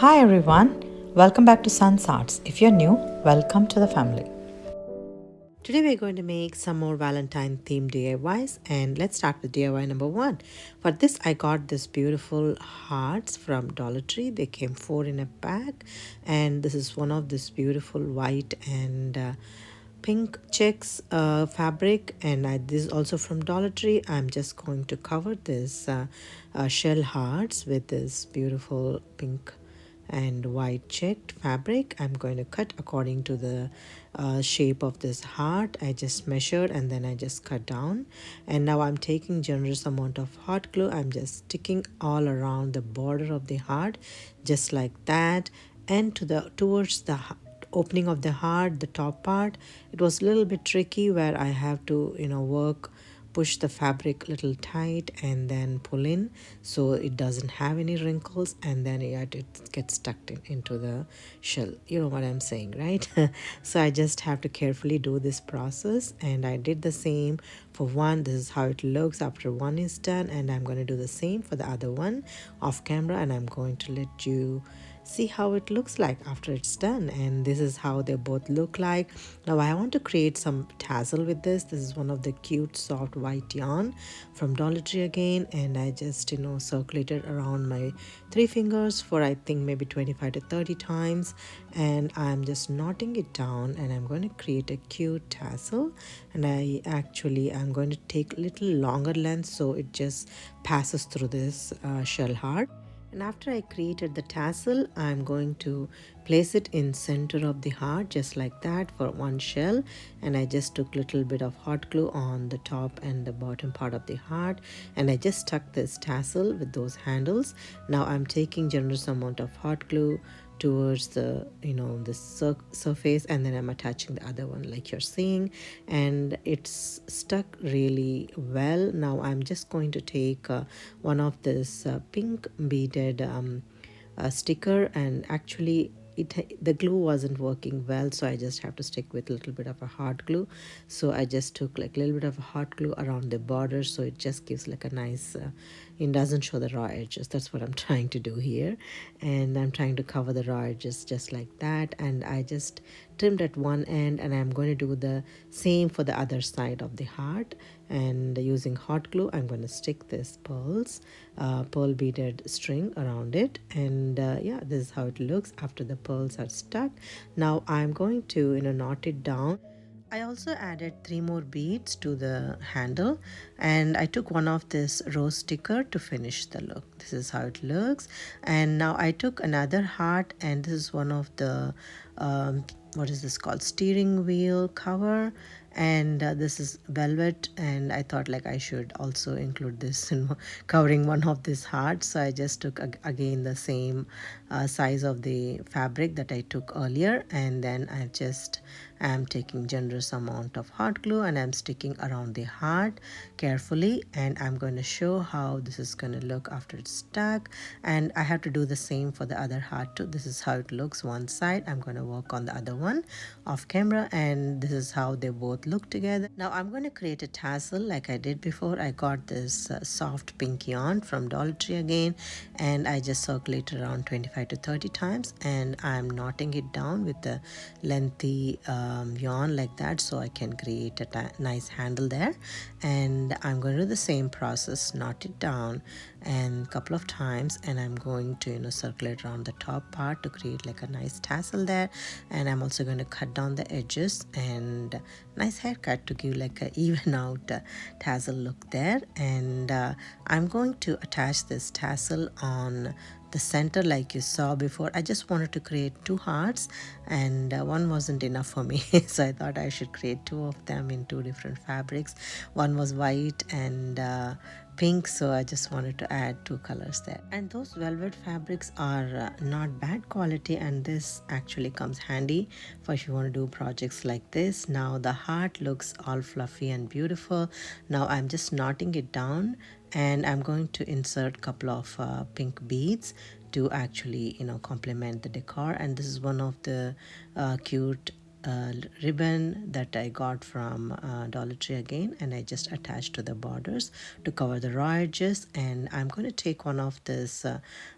Hi everyone, welcome back to Sun's Arts. If you're new, welcome to the family. Today we're going to make some more Valentine themed DIYs, and let's start with DIY number one. For this I got this beautiful hearts from Dollar Tree. They came 4 in a pack, and this is one of this beautiful white and pink checks fabric, and this is also from Dollar Tree. I'm just going to cover this shell hearts with this beautiful pink and white checked fabric. I'm going to cut according to the shape of this heart. I just measured and then I just cut down, and now I'm taking generous amount of hot glue. I'm just sticking all around the border of the heart just like that, and towards the opening of the heart, the top part. It was a little bit tricky where I have to push the fabric a little tight and then pull in so it doesn't have any wrinkles, and then it gets stuck into the shell. You know what I'm saying, right? So I just have to carefully do this process, and I did the same for one. This is how it looks after one is done, and I'm going to do the same for the other one off camera, and I'm going to let you see how it looks like after it's done. And this is how they both look like. Now I want to create some tassel with this. This is one of the cute soft white yarn from Dollar Tree again, and I just circulated around my 3 fingers for I think maybe 25 to 30 times, and I'm just knotting it down, and I'm going to create a cute tassel. And I'm going to take a little longer length so it just passes through this shell heart. And after I created the tassel, I'm going to place it in center of the heart just like that for one shell. And I just took a little bit of hot glue on the top and the bottom part of the heart, and I just stuck this tassel with those handles. Now I'm taking generous amount of hot glue towards the surface, and then I'm attaching the other one like you're seeing, and it's stuck really well. Now I'm just going to take one of this pink beaded sticker, and actually the glue wasn't working well, so I just have to stick with a little bit of a hot glue. So I just took like a little bit of a hot glue around the border, so it just gives like a nice it doesn't show the raw edges. That's what I'm trying to do here, and I'm trying to cover the raw edges just like that. And I just trimmed at one end, and I'm going to do the same for the other side of the heart. And using hot glue, I'm going to stick this pearl beaded string around it, and yeah, this is how it looks after the pearls are stuck. Now I'm going to knot it down. I also added 3 more beads to the handle, and I took one of this rose sticker to finish the look. This is how it looks. And now I took another heart, and this is one of the what is this called, steering wheel cover, and this is velvet, and I thought like I should also include this in covering one of these hearts. So I just took again the same size of the fabric that I took earlier, and then I'm taking generous amount of hot glue, and I'm sticking around the heart carefully, and I'm going to show how this is going to look after it's stuck. And I have to do the same for the other heart too. This is how it looks one side. I'm going to work on the other one off camera, and this is how they both look together. Now I'm going to create a tassel like I did before. I got this soft pink yarn from Dollar Tree again, and I just circulated around 25 to 30 times, and I'm knotting it down with the lengthy yarn like that, so I can create a nice handle there. And I'm going to do the same process, knot it down and a couple of times, and I'm going to circulate around the top part to create like a nice tassel there. And I'm also going to cut down the edges, and nice haircut to give like a even out tassel look there. And I'm going to attach this tassel on the center like you saw before. I just wanted to create 2 hearts, and one wasn't enough for me so I thought I should create 2 of them in 2 different fabrics. One was white and pink, so I just wanted to add 2 colors there. And those velvet fabrics are not bad quality, and this actually comes handy for if you want to do projects like this. Now the heart looks all fluffy and beautiful. Now I'm just knotting it down, and I'm going to insert a couple of pink beads to actually complement the decor. And this is one of the cute ribbon that I got from Dollar Tree again, and I just attached to the borders to cover the raw edges. And I'm going to take one of this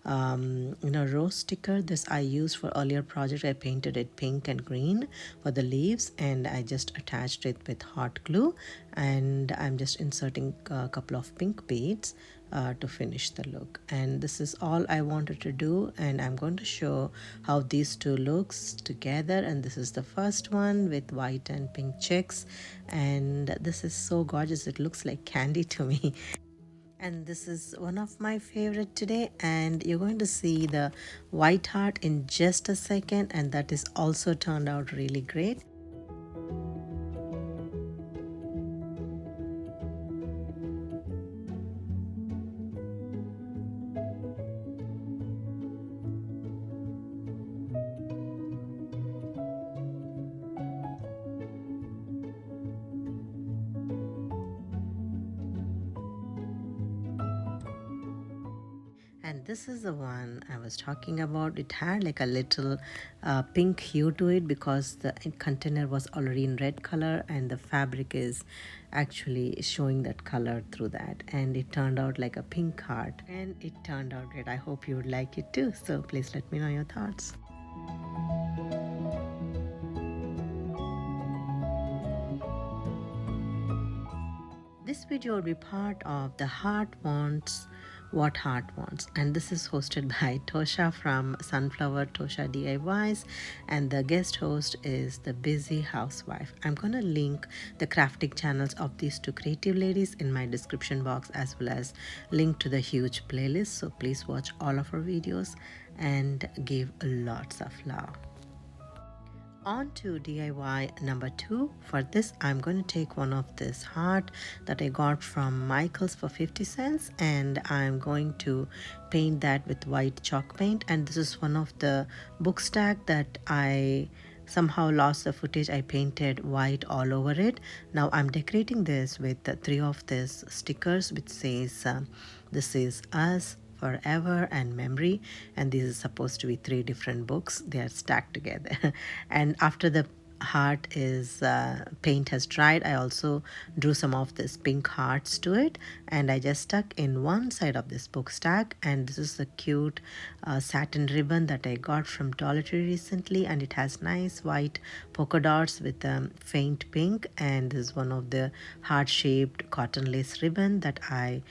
rose sticker. This I used for earlier project. I painted it pink and green for the leaves, and I just attached it with hot glue, and I'm just inserting a couple of pink beads to finish the look. And this is all I wanted to do, and I'm going to show how these two looks together. And this is the first one with white and pink checks, and this is so gorgeous. It looks like candy to me. And this is one of my favorite today, and you're going to see the white heart in just a second, and that is also turned out really great. And this is the one I was talking about. It had like a little pink hue to it because the container was already in red color, and the fabric is actually showing that color through that. And it turned out like a pink heart, and it turned out great. I hope you would like it too. So please let me know your thoughts. This video will be part of the Heart Wants What Heart Wants, and this is hosted by Tosha from Sunflower Tosha DIYs, and the guest host is the Busy Housewife. I'm gonna link the crafting channels of these two creative ladies in my description box, as well as link to the huge playlist, so please watch all of our videos and give lots of love. On to DIY number 2. For this, I'm going to take one of this heart that I got from Michael's for 50 cents, and I'm going to paint that with white chalk paint. And this is one of the Bookstack that I somehow lost the footage. I painted white all over it. Now I'm decorating this with 3 of these stickers which says this is us, forever, and memory. And this is supposed to be 3 different books. They are stacked together. And after the heart is paint has dried, I also drew some of this pink hearts to it, and I just stuck in one side of this book stack. And this is the cute satin ribbon that I got from Dollar Tree recently, and it has nice white polka dots with faint pink. And this is one of the heart-shaped cotton lace ribbon that I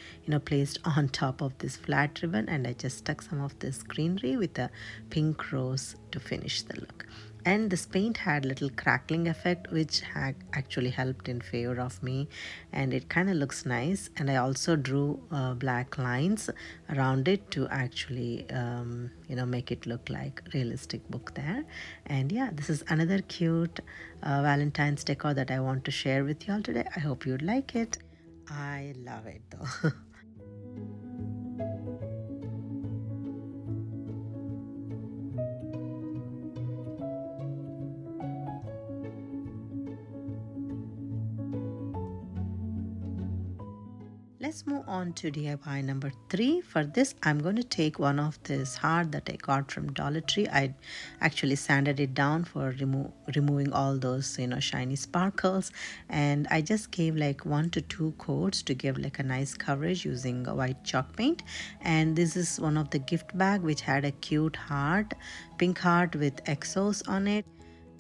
placed on top of this flat ribbon, and I just stuck some of this greenery with a pink rose to finish the look. And this paint had little crackling effect, which had actually helped in favor of me, and it kind of looks nice. And I also drew black lines around it to actually make it look like realistic book there. And yeah, this is another cute Valentine's decor that I want to share with you all today. I hope you'd like it. I love it though. Let's move on to DIY number 3. For this, I'm going to take one of this heart that I got from Dollar Tree. I actually sanded it down for removing all those shiny sparkles, and I just gave like 1 to 2 coats to give like a nice coverage using a white chalk paint. And this is one of the gift bag which had a cute heart, pink heart with exos on it.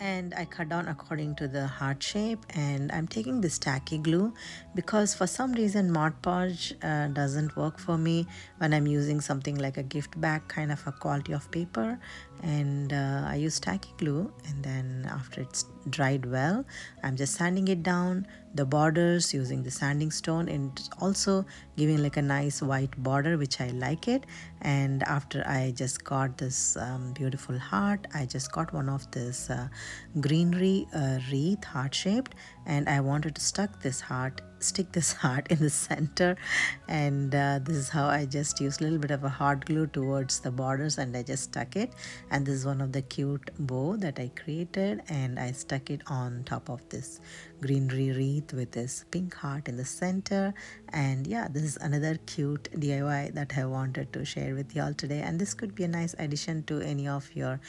And I cut down according to the heart shape, and I'm taking this tacky glue because for some reason Mod Podge doesn't work for me when I'm using something like a gift bag kind of a quality of paper. And I use tacky glue, and then after it's dried well, I'm just sanding it down the borders using the sanding stone, and also giving like a nice white border, which I like it. And after I just got this beautiful heart, I just got one of this Greenery wreath heart shaped, and I wanted to stuck this heart stick this heart in the center, and this is how I just use a little bit of a hot glue towards the borders, and I just stuck it. And this is one of the cute bow that I created, and I stuck it on top of this greenery wreath with this pink heart in the center. And yeah, this is another cute DIY that I wanted to share with y'all today, and this could be a nice addition to any of your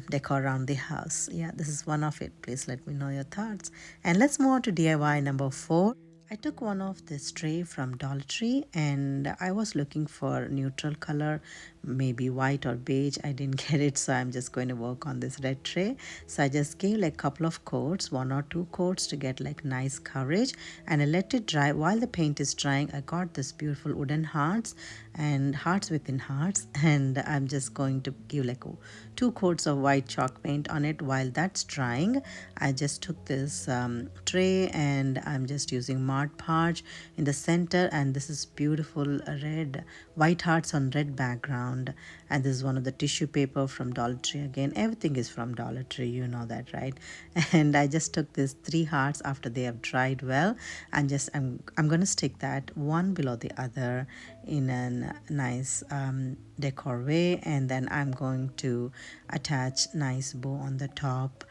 decor around the house. Yeah, this is one of it. Please let me know your thoughts. And let's move on to DIY number 4. I took one of this tray from Dollar Tree, and I was looking for neutral color, maybe white or beige. I didn't get it, so I'm just going to work on this red tray. So I just gave like a couple of coats, 1 or 2 coats, to get like nice coverage, and I let it dry. While the paint is drying, I got this beautiful wooden hearts and hearts within hearts, and I'm just going to give like 2 coats of white chalk paint on it. While that's drying, I just took this tray, and I'm just using Mod Podge in the center, and this is beautiful red white hearts on red background. And this is one of the tissue paper from Dollar Tree. Again, everything is from Dollar Tree, you know that, right? And I just took these 3 hearts after they have dried well, and just I'm gonna stick that one below the other in a nice decor way, and then I'm going to attach nice bow on the top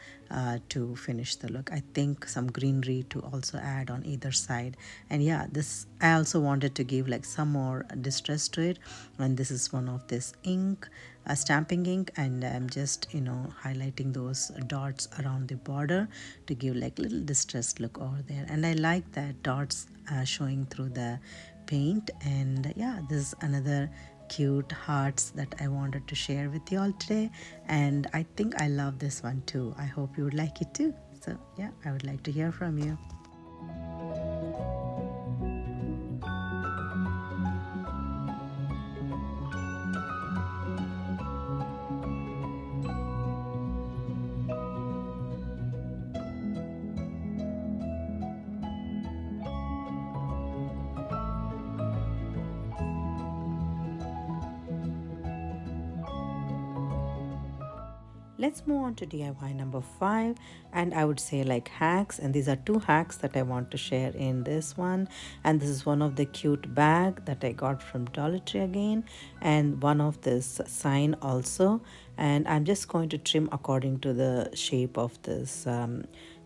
to finish the look. I think some greenery to also add on either side. And yeah, this I also wanted to give like some more distress to it, and this is one of this ink, stamping ink, and I'm just highlighting those dots around the border to give like little distressed look over there. And I like that dots showing through the paint. And yeah, this is another cute hearts that I wanted to share with you all today, and I think I love this one too. I hope you would like it too. So yeah, I would like to hear from you. Let's move on to DIY number 5, and I would say like hacks, and these are 2 hacks that I want to share in this one. And this is one of the cute bag that I got from Dollar Tree again, and one of this sign also. And I'm just going to trim according to the shape of this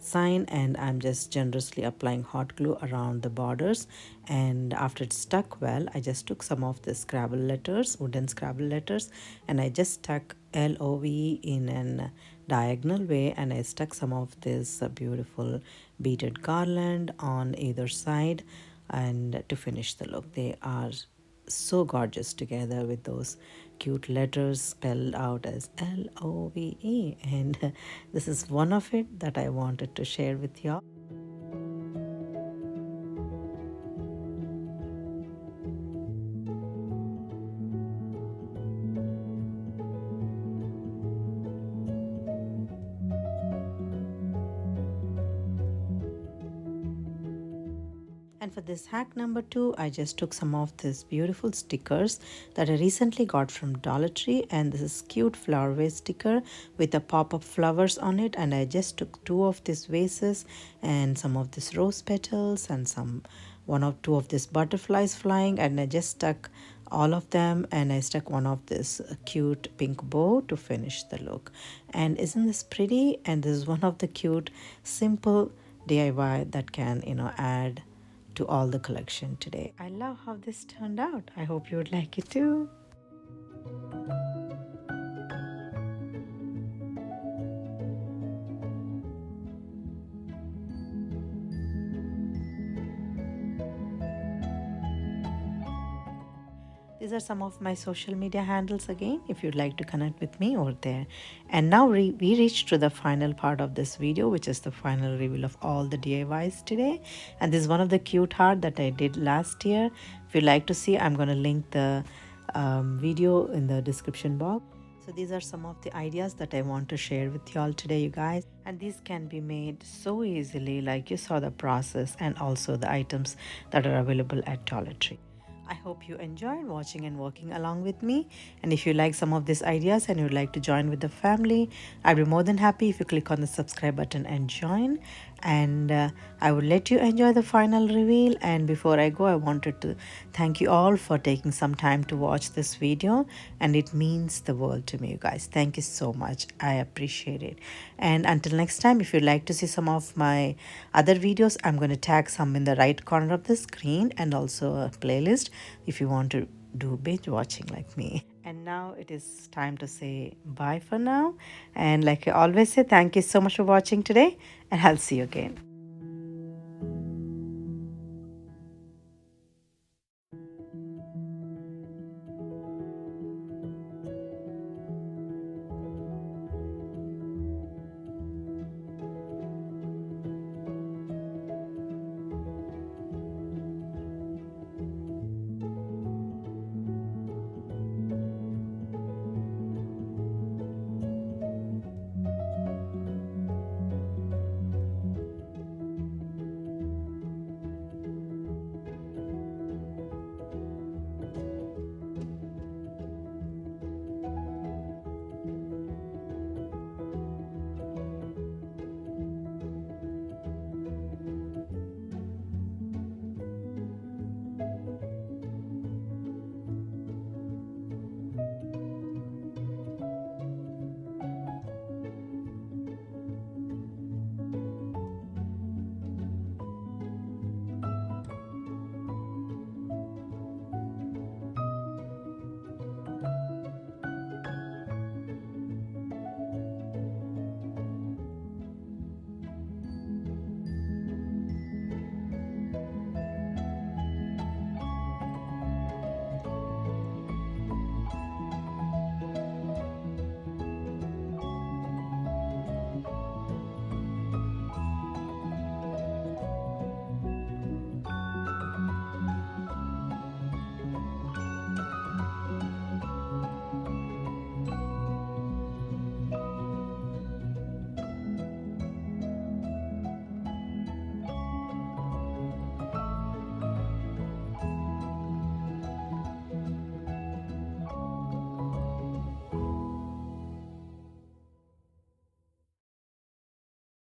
sign, and I'm just generously applying hot glue around the borders. And after it's stuck well, I just took some of the Scrabble letters, wooden Scrabble letters, and I just stuck LOV in an diagonal way, and I stuck some of this beautiful beaded garland on either side, and to finish the look. They are so gorgeous together with those cute letters spelled out as LOVE, and this is one of it that I wanted to share with y'all. And for this hack number 2, I just took some of these beautiful stickers that I recently got from Dollar Tree, and this is cute flower vase sticker with a pop-up flowers on it. And I just took 2 of these vases and some of these rose petals and some 1 or 2 of these butterflies flying, and I just stuck all of them, and I stuck one of this cute pink bow to finish the look. And isn't this pretty? And this is one of the cute simple DIY that can add to all the collection today. I love how this turned out. I hope you would like it too. These are some of my social media handles again, if you'd like to connect with me over there. And now we reached to the final part of this video, which is the final reveal of all the DIYs today. And this is one of the cute heart that I did last year. If you'd like to see, I'm going to link the video in the description box. So these are some of the ideas that I want to share with y'all today, you guys. And these can be made so easily, like you saw the process and also the items that are available at Dollar Tree. I hope you enjoyed watching and working along with me. And if you like some of these ideas and you'd like to join with the family, I'd be more than happy if you click on the subscribe button and join. and I will let you enjoy the final reveal. And before I go, I wanted to thank you all for taking some time to watch this video, and it means the world to me, you guys. Thank you so much. I appreciate it. And until next time, if you'd like to see some of my other videos, I'm going to tag some in the right corner of the screen, and also a playlist if you want to do binge watching like me. And now it is time to say bye for now. And like I always say, thank you so much for watching today, and I'll see you again.